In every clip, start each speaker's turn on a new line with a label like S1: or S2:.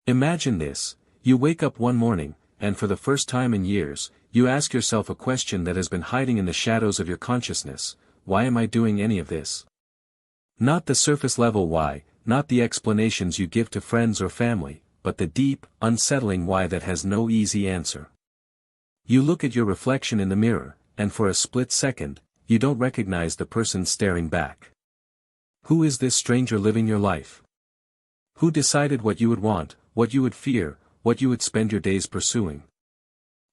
S1: Imagine this: you wake up one morning, and for the first time in years, you ask yourself a question that has been hiding in the shadows of your consciousness: why am I doing any of this? Not the surface level why, not the explanations you give to friends or family, but the deep, unsettling why that has no easy answer. You look at your reflection in the mirror, and for a split second, you don't recognize the person staring back. Who is this stranger living your life? Who decided what you would want, what you would fear, what you would spend your days pursuing?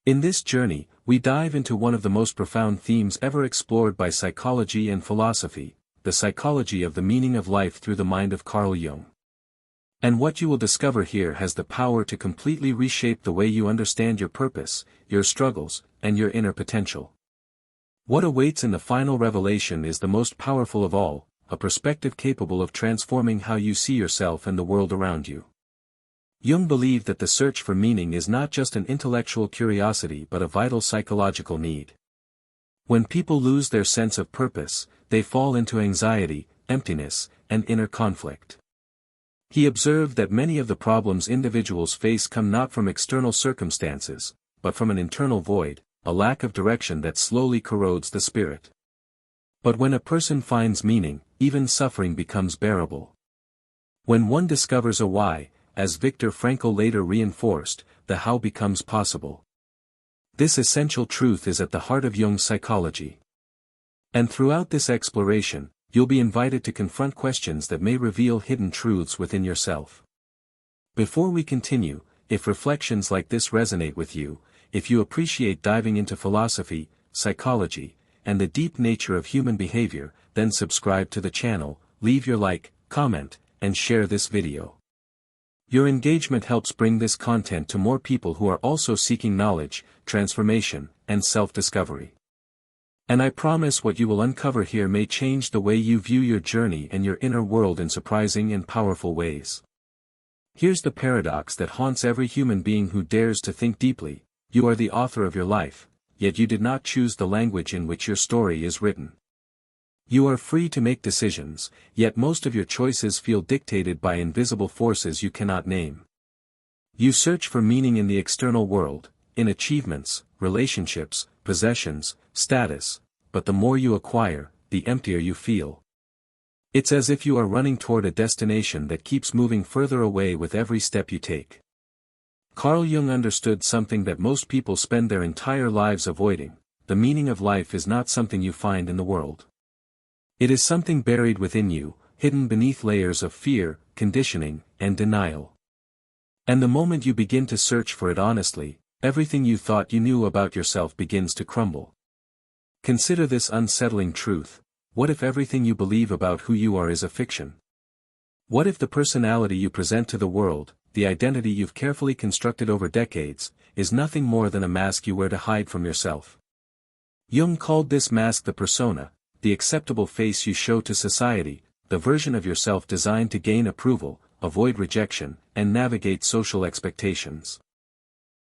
S1: In this journey, we dive into one of the most profound themes ever explored by psychology and philosophy: the psychology of the meaning of life through the mind of Carl Jung. And what you will discover here has the power to completely reshape the way you understand your purpose, your struggles, and your inner potential. What awaits in the final revelation is the most powerful of all: a perspective capable of transforming how you see yourself and the world around you. Jung believed that the search for meaning is not just an intellectual curiosity but a vital psychological need. When people lose their sense of purpose, they fall into anxiety, emptiness, and inner conflict. He observed that many of the problems individuals face come not from external circumstances, but from an internal void, a lack of direction that slowly corrodes the spirit. But when a person finds meaning, even suffering becomes bearable. When one discovers a why, as Viktor Frankl later reinforced, the how becomes possible. This essential truth is at the heart of Jung's psychology. And throughout this exploration, you'll be invited to confront questions that may reveal hidden truths within yourself. Before we continue, if reflections like this resonate with you, if you appreciate diving into philosophy, psychology, and the deep nature of human behavior, then subscribe to the channel, leave your like, comment, and share this video. Your engagement helps bring this content to more people who are also seeking knowledge, transformation, and self-discovery. And I promise what you will uncover here may change the way you view your journey and your inner world in surprising and powerful ways. Here's the paradox that haunts every human being who dares to think deeply: you are the author of your life, yet you did not choose the language in which your story is written. You are free to make decisions, yet most of your choices feel dictated by invisible forces you cannot name. You search for meaning in the external world, in achievements, relationships, possessions, status, but the more you acquire, the emptier you feel. It's as if you are running toward a destination that keeps moving further away with every step you take. Carl Jung understood something that most people spend their entire lives avoiding: the meaning of life is not something you find in the world. It is something buried within you, hidden beneath layers of fear, conditioning, and denial. And the moment you begin to search for it honestly, everything you thought you knew about yourself begins to crumble. Consider this unsettling truth: what if everything you believe about who you are is a fiction? What if the personality you present to the world, the identity you've carefully constructed over decades, is nothing more than a mask you wear to hide from yourself? Jung called this mask the persona, the acceptable face you show to society, the version of yourself designed to gain approval, avoid rejection, and navigate social expectations.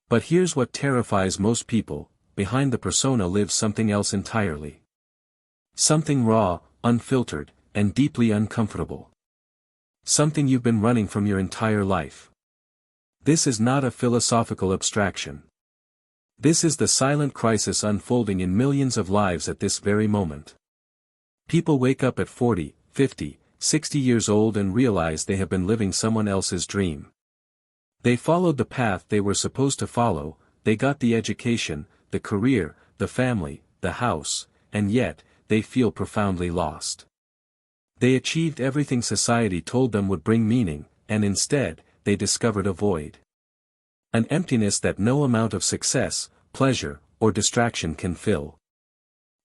S1: But here's what terrifies most people: behind the persona lives something else entirely. Something raw, unfiltered, and deeply uncomfortable. Something you've been running from your entire life. This is not a philosophical abstraction. This is the silent crisis unfolding in millions of lives at this very moment. People wake up at 40, 50, 60 years old and realize they have been living someone else's dream. They followed the path they were supposed to follow, they got the education, the career, the family, the house, and yet, they feel profoundly lost. They achieved everything society told them would bring meaning, and instead, they discovered a void. An emptiness that no amount of success, pleasure, or distraction can fill.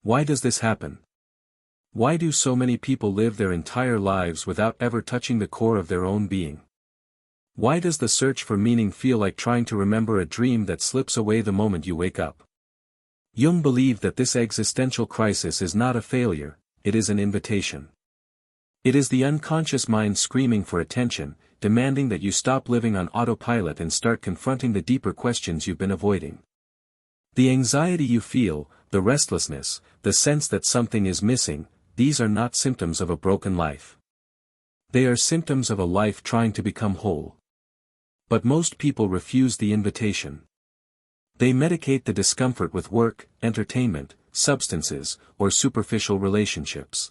S1: Why does this happen? Why do so many people live their entire lives without ever touching the core of their own being? Why does the search for meaning feel like trying to remember a dream that slips away the moment you wake up? Jung believed that this existential crisis is not a failure, it is an invitation. It is the unconscious mind screaming for attention, demanding that you stop living on autopilot and start confronting the deeper questions you've been avoiding. The anxiety you feel, the restlessness, the sense that something is missing, these are not symptoms of a broken life. They are symptoms of a life trying to become whole. But most people refuse the invitation. They medicate the discomfort with work, entertainment, substances, or superficial relationships.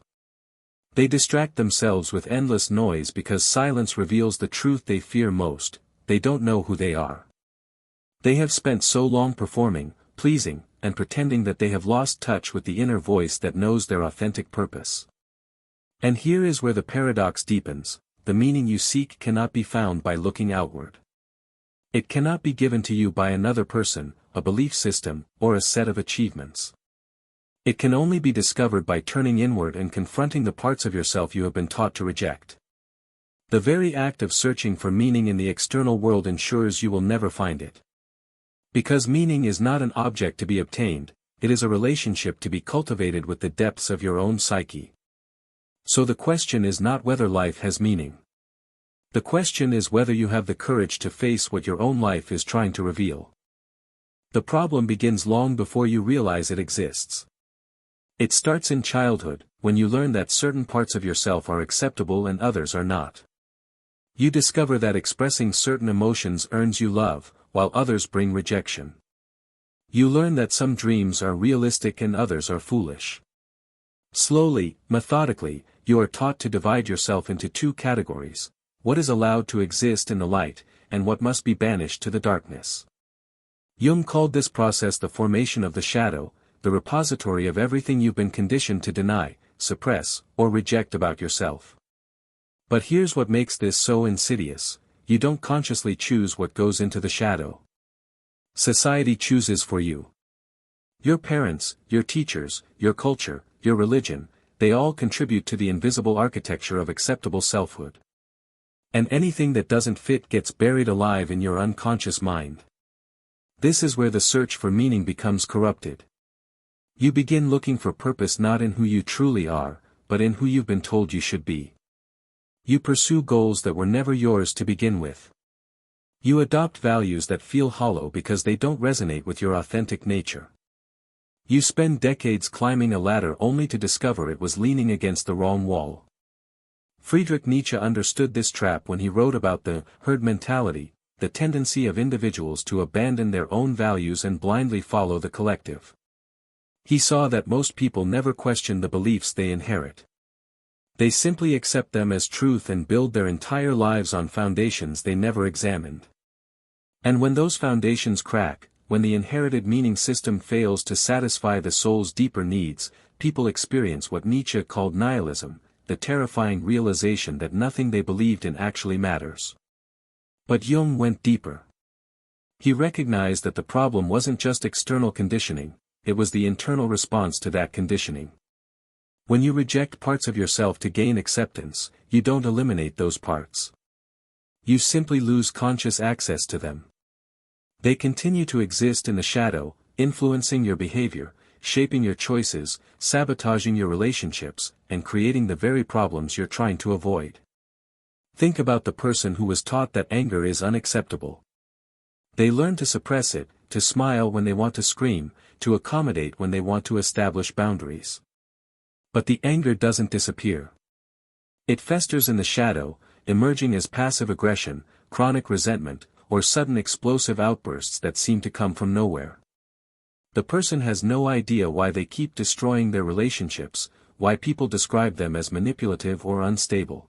S1: They distract themselves with endless noise because silence reveals the truth they fear most: they don't know who they are. They have spent so long performing, pleasing, and pretending that they have lost touch with the inner voice that knows their authentic purpose. And here is where the paradox deepens: the meaning you seek cannot be found by looking outward. It cannot be given to you by another person, a belief system, or a set of achievements. It can only be discovered by turning inward and confronting the parts of yourself you have been taught to reject. The very act of searching for meaning in the external world ensures you will never find it. Because meaning is not an object to be obtained, it is a relationship to be cultivated with the depths of your own psyche. So the question is not whether life has meaning. The question is whether you have the courage to face what your own life is trying to reveal. The problem begins long before you realize it exists. It starts in childhood, when you learn that certain parts of yourself are acceptable and others are not. You discover that expressing certain emotions earns you love, while others bring rejection. You learn that some dreams are realistic and others are foolish. Slowly, methodically, you are taught to divide yourself into two categories: what is allowed to exist in the light, and what must be banished to the darkness. Jung called this process the formation of the shadow, the repository of everything you've been conditioned to deny, suppress, or reject about yourself. But here's what makes this so insidious: you don't consciously choose what goes into the shadow. Society chooses for you. Your parents, your teachers, your culture, your religion, they all contribute to the invisible architecture of acceptable selfhood. And anything that doesn't fit gets buried alive in your unconscious mind. This is where the search for meaning becomes corrupted. You begin looking for purpose not in who you truly are, but in who you've been told you should be. You pursue goals that were never yours to begin with. You adopt values that feel hollow because they don't resonate with your authentic nature. You spend decades climbing a ladder only to discover it was leaning against the wrong wall. Friedrich Nietzsche understood this trap when he wrote about the herd mentality, the tendency of individuals to abandon their own values and blindly follow the collective. He saw that most people never question the beliefs they inherit. They simply accept them as truth and build their entire lives on foundations they never examined. And when those foundations crack, when the inherited meaning system fails to satisfy the soul's deeper needs, people experience what Nietzsche called nihilism, the terrifying realization that nothing they believed in actually matters. But Jung went deeper. He recognized that the problem wasn't just external conditioning, it was the internal response to that conditioning. When you reject parts of yourself to gain acceptance, you don't eliminate those parts. You simply lose conscious access to them. They continue to exist in the shadow, influencing your behavior, shaping your choices, sabotaging your relationships, and creating the very problems you're trying to avoid. Think about the person who was taught that anger is unacceptable. They learn to suppress it, to smile when they want to scream, to accommodate when they want to establish boundaries. But the anger doesn't disappear. It festers in the shadow, emerging as passive aggression, chronic resentment, or sudden explosive outbursts that seem to come from nowhere. The person has no idea why they keep destroying their relationships, why people describe them as manipulative or unstable.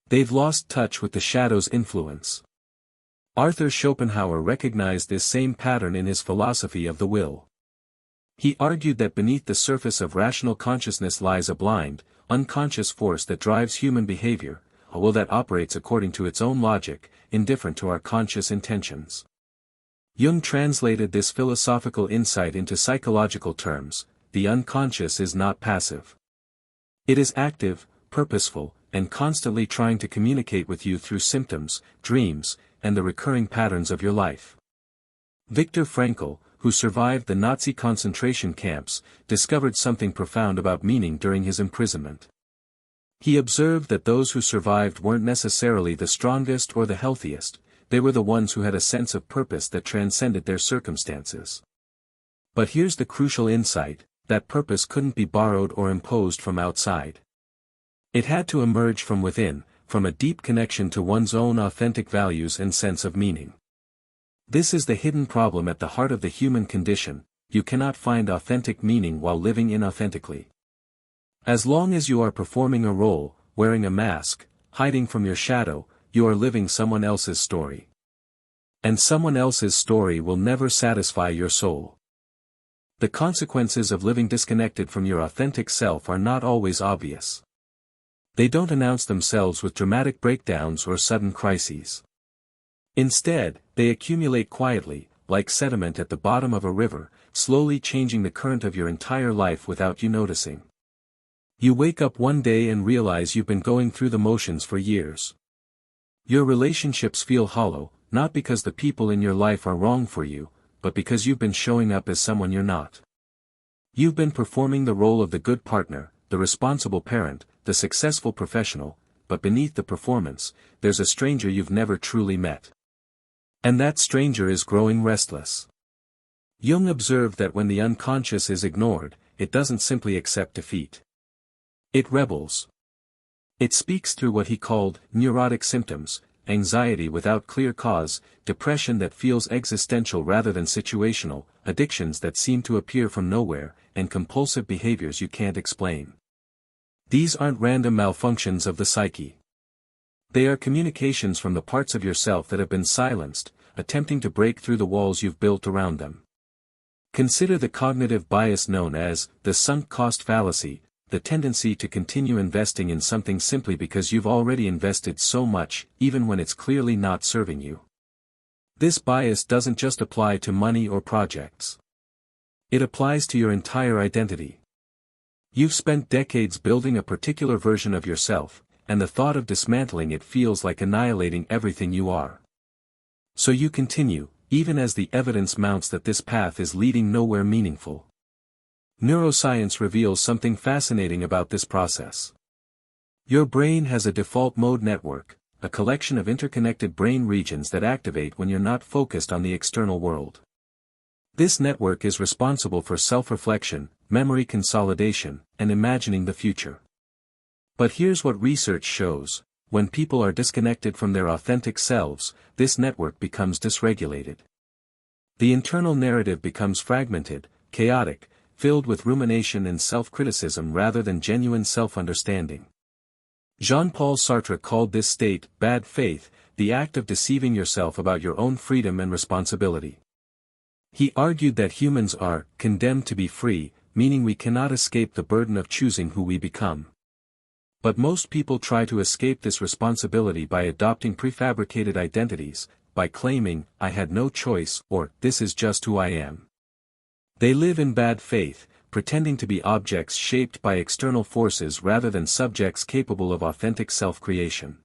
S1: They've lost touch with the shadow's influence. Arthur Schopenhauer recognized this same pattern in his philosophy of the will. He argued that beneath the surface of rational consciousness lies a blind, unconscious force that drives human behavior, a will that operates according to its own logic, indifferent to our conscious intentions. Jung translated this philosophical insight into psychological terms: the unconscious is not passive. It is active, purposeful, and constantly trying to communicate with you through symptoms, dreams, and the recurring patterns of your life. Viktor Frankl, who survived the Nazi concentration camps, discovered something profound about meaning during his imprisonment. He observed that those who survived weren't necessarily the strongest or the healthiest, they were the ones who had a sense of purpose that transcended their circumstances. But here's the crucial insight: that purpose couldn't be borrowed or imposed from outside. It had to emerge from within, from a deep connection to one's own authentic values and sense of meaning. This is the hidden problem at the heart of the human condition: you cannot find authentic meaning while living inauthentically. As long as you are performing a role, wearing a mask, hiding from your shadow, you are living someone else's story. And someone else's story will never satisfy your soul. The consequences of living disconnected from your authentic self are not always obvious. They don't announce themselves with dramatic breakdowns or sudden crises. Instead, they accumulate quietly, like sediment at the bottom of a river, slowly changing the current of your entire life without you noticing. You wake up one day and realize you've been going through the motions for years. Your relationships feel hollow, not because the people in your life are wrong for you, but because you've been showing up as someone you're not. You've been performing the role of the good partner, the responsible parent, the successful professional, but beneath the performance, there's a stranger you've never truly met. And that stranger is growing restless. Jung observed that when the unconscious is ignored, it doesn't simply accept defeat. It rebels. It speaks through what he called neurotic symptoms: anxiety without clear cause, depression that feels existential rather than situational, addictions that seem to appear from nowhere, and compulsive behaviors you can't explain. These aren't random malfunctions of the psyche. They are communications from the parts of yourself that have been silenced, attempting to break through the walls you've built around them. Consider the cognitive bias known as the sunk cost fallacy, the tendency to continue investing in something simply because you've already invested so much, even when it's clearly not serving you. This bias doesn't just apply to money or projects. It applies to your entire identity. You've spent decades building a particular version of yourself, and the thought of dismantling it feels like annihilating everything you are. So you continue, even as the evidence mounts that this path is leading nowhere meaningful. Neuroscience reveals something fascinating about this process. Your brain has a default mode network, a collection of interconnected brain regions that activate when you're not focused on the external world. This network is responsible for self-reflection, memory consolidation, and imagining the future. But here's what research shows: when people are disconnected from their authentic selves, this network becomes dysregulated. The internal narrative becomes fragmented, chaotic, filled with rumination and self-criticism rather than genuine self-understanding. Jean-Paul Sartre called this state bad faith, the act of deceiving yourself about your own freedom and responsibility. He argued that humans are condemned to be free, meaning we cannot escape the burden of choosing who we become. But most people try to escape this responsibility by adopting prefabricated identities, by claiming, "I had no choice," or "this is just who I am." They live in bad faith, pretending to be objects shaped by external forces rather than subjects capable of authentic self-creation.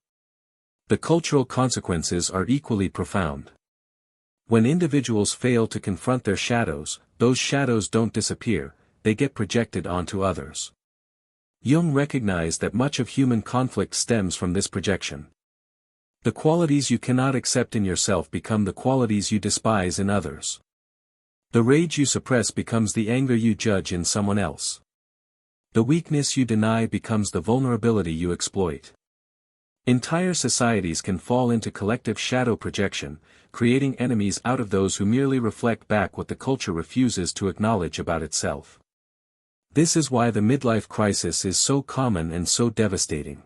S1: The cultural consequences are equally profound. When individuals fail to confront their shadows, those shadows don't disappear, they get projected onto others. Jung recognized that much of human conflict stems from this projection. The qualities you cannot accept in yourself become the qualities you despise in others. The rage you suppress becomes the anger you judge in someone else. The weakness you deny becomes the vulnerability you exploit. Entire societies can fall into collective shadow projection, creating enemies out of those who merely reflect back what the culture refuses to acknowledge about itself. This is why the midlife crisis is so common and so devastating.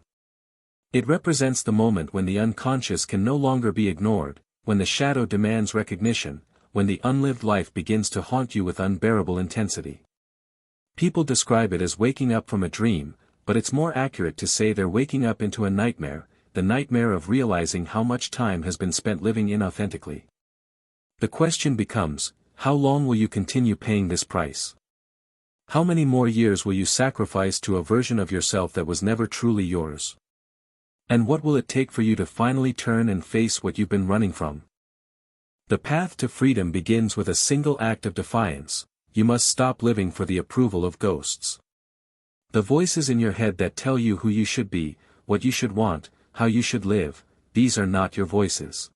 S1: It represents the moment when the unconscious can no longer be ignored, when the shadow demands recognition, when the unlived life begins to haunt you with unbearable intensity. People describe it as waking up from a dream, but it's more accurate to say they're waking up into a nightmare, the nightmare of realizing how much time has been spent living inauthentically. The question becomes, how long will you continue paying this price? How many more years will you sacrifice to a version of yourself that was never truly yours? And what will it take for you to finally turn and face what you've been running from? The path to freedom begins with a single act of defiance: you must stop living for the approval of ghosts. The voices in your head that tell you who you should be, what you should want, how you should live, these are not your voices.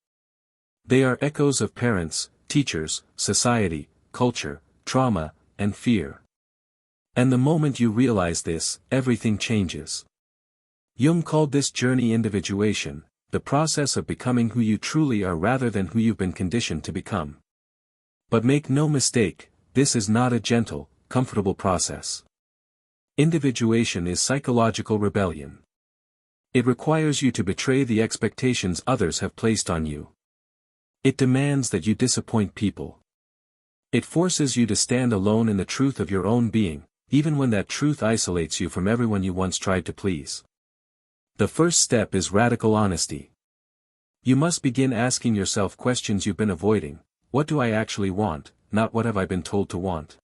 S1: They are echoes of parents, teachers, society, culture, trauma, and fear. And the moment you realize this, everything changes. Jung called this journey individuation, the process of becoming who you truly are rather than who you've been conditioned to become. But make no mistake, this is not a gentle, comfortable process. Individuation is psychological rebellion. It requires you to betray the expectations others have placed on you. It demands that you disappoint people. It forces you to stand alone in the truth of your own being, even when that truth isolates you from everyone you once tried to please. The first step is radical honesty. You must begin asking yourself questions you've been avoiding. What do I actually want, not what have I been told to want?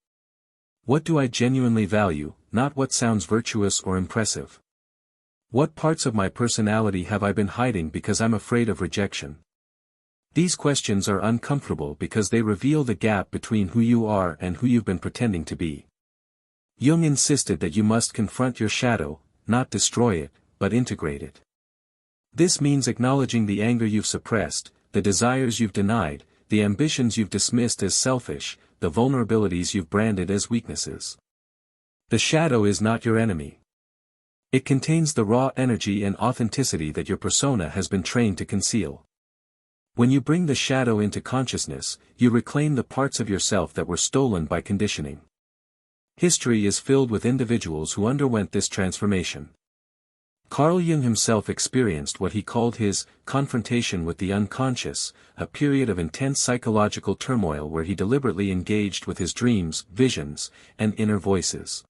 S1: What do I genuinely value, not what sounds virtuous or impressive? What parts of my personality have I been hiding because I'm afraid of rejection? These questions are uncomfortable because they reveal the gap between who you are and who you've been pretending to be. Jung insisted that you must confront your shadow, not destroy it, but integrate it. This means acknowledging the anger you've suppressed, the desires you've denied, the ambitions you've dismissed as selfish, the vulnerabilities you've branded as weaknesses. The shadow is not your enemy. It contains the raw energy and authenticity that your persona has been trained to conceal. When you bring the shadow into consciousness, you reclaim the parts of yourself that were stolen by conditioning. History is filled with individuals who underwent this transformation. Carl Jung himself experienced what he called his confrontation with the unconscious, a period of intense psychological turmoil where he deliberately engaged with his dreams, visions, and inner voices.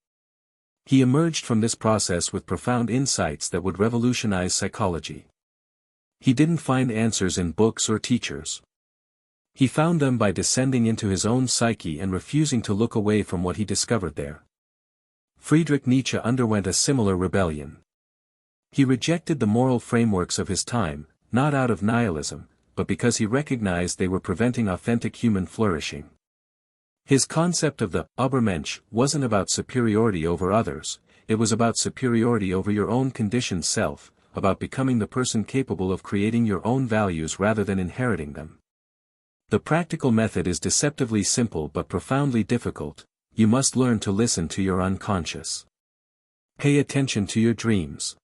S1: He emerged from this process with profound insights that would revolutionize psychology. He didn't find answers in books or teachers. He found them by descending into his own psyche and refusing to look away from what he discovered there. Friedrich Nietzsche underwent a similar rebellion. He rejected the moral frameworks of his time, not out of nihilism, but because he recognized they were preventing authentic human flourishing. His concept of the Übermensch wasn't about superiority over others, it was about superiority over your own conditioned self, about becoming the person capable of creating your own values rather than inheriting them. The practical method is deceptively simple but profoundly difficult. You must learn to listen to your unconscious. Pay attention to your dreams.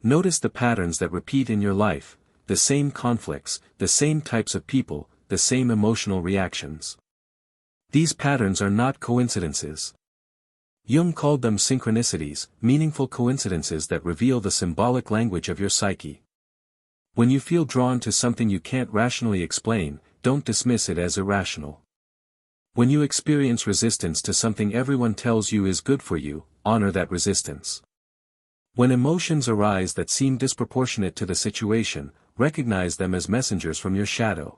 S1: Notice the patterns that repeat in your life, the same conflicts, the same types of people, the same emotional reactions. These patterns are not coincidences. Jung called them synchronicities, meaningful coincidences that reveal the symbolic language of your psyche. When you feel drawn to something you can't rationally explain, don't dismiss it as irrational. When you experience resistance to something everyone tells you is good for you, honor that resistance. When emotions arise that seem disproportionate to the situation, recognize them as messengers from your shadow.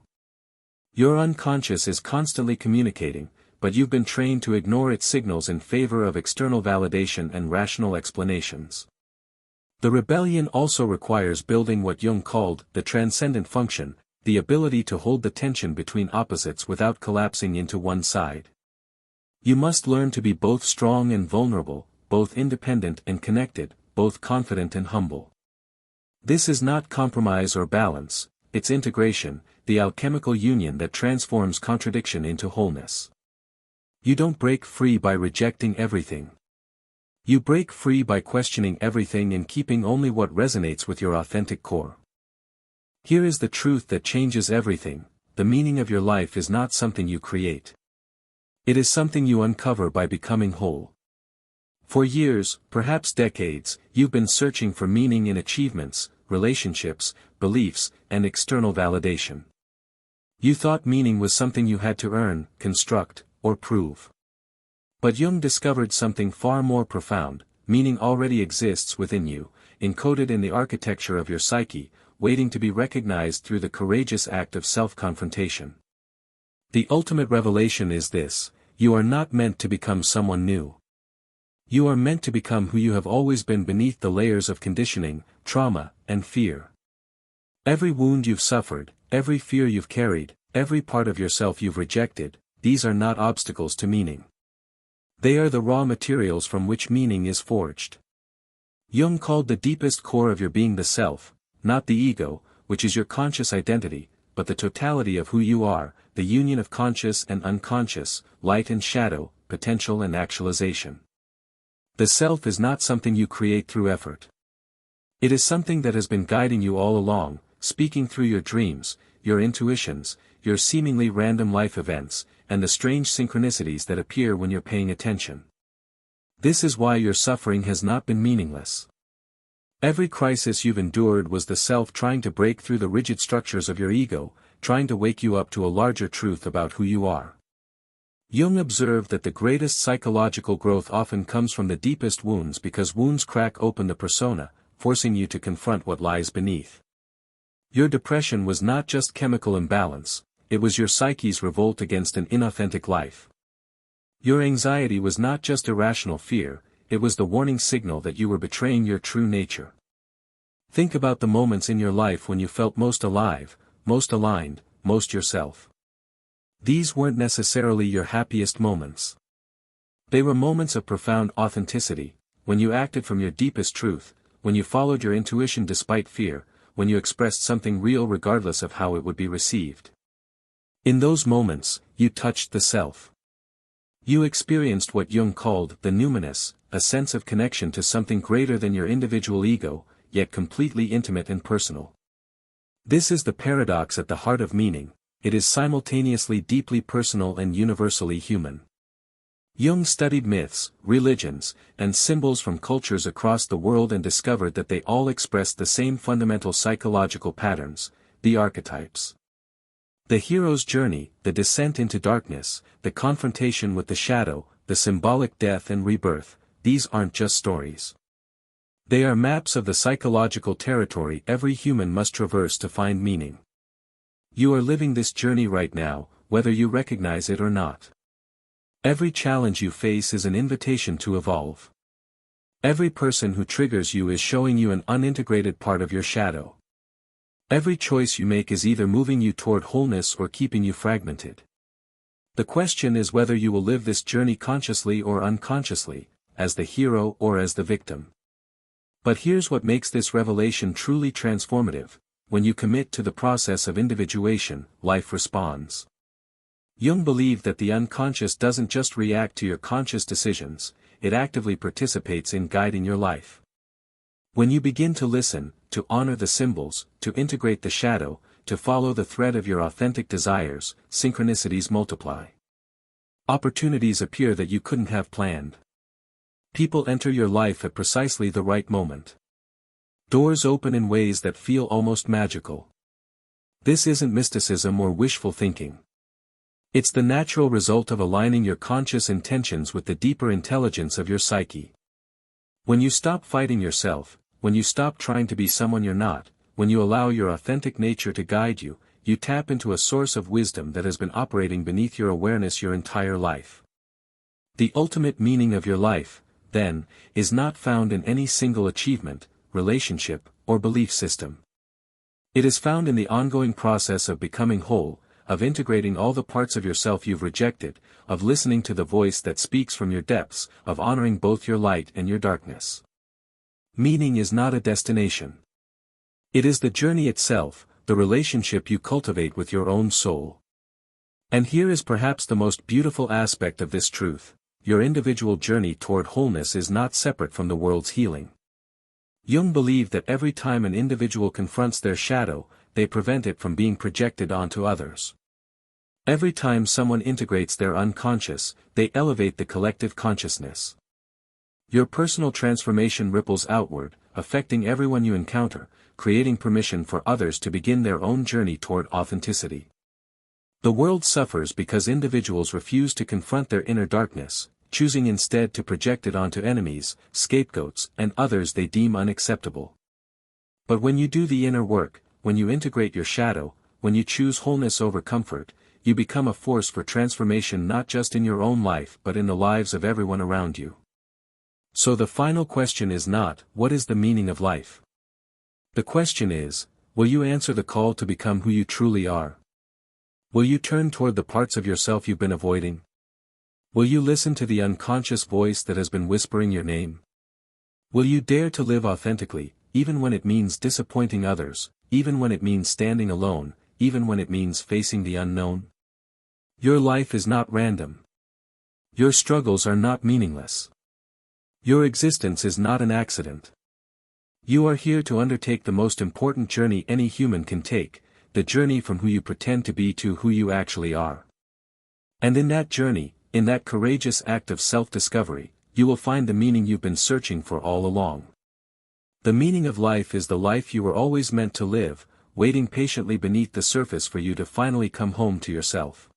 S1: Your unconscious is constantly communicating, but you've been trained to ignore its signals in favor of external validation and rational explanations. The rebellion also requires building what Jung called the transcendent function, the ability to hold the tension between opposites without collapsing into one side. You must learn to be both strong and vulnerable, both independent and connected, both confident and humble. This is not compromise or balance, it's integration, the alchemical union that transforms contradiction into wholeness. You don't break free by rejecting everything. You break free by questioning everything and keeping only what resonates with your authentic core. Here is the truth that changes everything: the meaning of your life is not something you create. It is something you uncover by becoming whole. For years, perhaps decades, you've been searching for meaning in achievements, relationships, beliefs, and external validation. You thought meaning was something you had to earn, construct, or prove. But Jung discovered something far more profound: meaning already exists within you, encoded in the architecture of your psyche, waiting to be recognized through the courageous act of self-confrontation. The ultimate revelation is this: you are not meant to become someone new. You are meant to become who you have always been beneath the layers of conditioning, trauma, and fear. Every wound you've suffered, every fear you've carried, every part of yourself you've rejected, these are not obstacles to meaning. They are the raw materials from which meaning is forged. Jung called the deepest core of your being the self, not the ego, which is your conscious identity, but the totality of who you are, the union of conscious and unconscious, light and shadow, potential and actualization. The self is not something you create through effort. It is something that has been guiding you all along, speaking through your dreams, your intuitions, your seemingly random life events, and the strange synchronicities that appear when you're paying attention. This is why your suffering has not been meaningless. Every crisis you've endured was the self trying to break through the rigid structures of your ego, trying to wake you up to a larger truth about who you are. Jung observed that the greatest psychological growth often comes from the deepest wounds because wounds crack open the persona, forcing you to confront what lies beneath. Your depression was not just chemical imbalance, it was your psyche's revolt against an inauthentic life. Your anxiety was not just irrational fear, it was the warning signal that you were betraying your true nature. Think about the moments in your life when you felt most alive, most aligned, most yourself. These weren't necessarily your happiest moments. They were moments of profound authenticity, when you acted from your deepest truth, when you followed your intuition despite fear, when you expressed something real regardless of how it would be received. In those moments, you touched the self. You experienced what Jung called the numinous, a sense of connection to something greater than your individual ego, yet completely intimate and personal. This is the paradox at the heart of meaning, it is simultaneously deeply personal and universally human. Jung studied myths, religions, and symbols from cultures across the world and discovered that they all expressed the same fundamental psychological patterns, the archetypes. The hero's journey, the descent into darkness, the confrontation with the shadow, the symbolic death and rebirth, these aren't just stories. They are maps of the psychological territory every human must traverse to find meaning. You are living this journey right now, whether you recognize it or not. Every challenge you face is an invitation to evolve. Every person who triggers you is showing you an unintegrated part of your shadow. Every choice you make is either moving you toward wholeness or keeping you fragmented. The question is whether you will live this journey consciously or unconsciously, as the hero or as the victim. But here's what makes this revelation truly transformative: when you commit to the process of individuation, life responds. Jung believed that the unconscious doesn't just react to your conscious decisions, it actively participates in guiding your life. When you begin to listen, to honor the symbols, to integrate the shadow, to follow the thread of your authentic desires, synchronicities multiply. Opportunities appear that you couldn't have planned. People enter your life at precisely the right moment. Doors open in ways that feel almost magical. This isn't mysticism or wishful thinking. It's the natural result of aligning your conscious intentions with the deeper intelligence of your psyche. When you stop fighting yourself, when you stop trying to be someone you're not, when you allow your authentic nature to guide you, you tap into a source of wisdom that has been operating beneath your awareness your entire life. The ultimate meaning of your life, then, is not found in any single achievement, relationship, or belief system. It is found in the ongoing process of becoming whole, of integrating all the parts of yourself you've rejected, of listening to the voice that speaks from your depths, of honoring both your light and your darkness. Meaning is not a destination. It is the journey itself, the relationship you cultivate with your own soul. And here is perhaps the most beautiful aspect of this truth: your individual journey toward wholeness is not separate from the world's healing. Jung believed that every time an individual confronts their shadow, they prevent it from being projected onto others. Every time someone integrates their unconscious, they elevate the collective consciousness. Your personal transformation ripples outward, affecting everyone you encounter, creating permission for others to begin their own journey toward authenticity. The world suffers because individuals refuse to confront their inner darkness, choosing instead to project it onto enemies, scapegoats, and others they deem unacceptable. But when you do the inner work, when you integrate your shadow, when you choose wholeness over comfort, you become a force for transformation not just in your own life but in the lives of everyone around you. So the final question is not, what is the meaning of life? The question is, will you answer the call to become who you truly are? Will you turn toward the parts of yourself you've been avoiding? Will you listen to the unconscious voice that has been whispering your name? Will you dare to live authentically, even when it means disappointing others, even when it means standing alone, even when it means facing the unknown? Your life is not random. Your struggles are not meaningless. Your existence is not an accident. You are here to undertake the most important journey any human can take, the journey from who you pretend to be to who you actually are. And in that journey, in that courageous act of self-discovery, you will find the meaning you've been searching for all along. The meaning of life is the life you were always meant to live, waiting patiently beneath the surface for you to finally come home to yourself.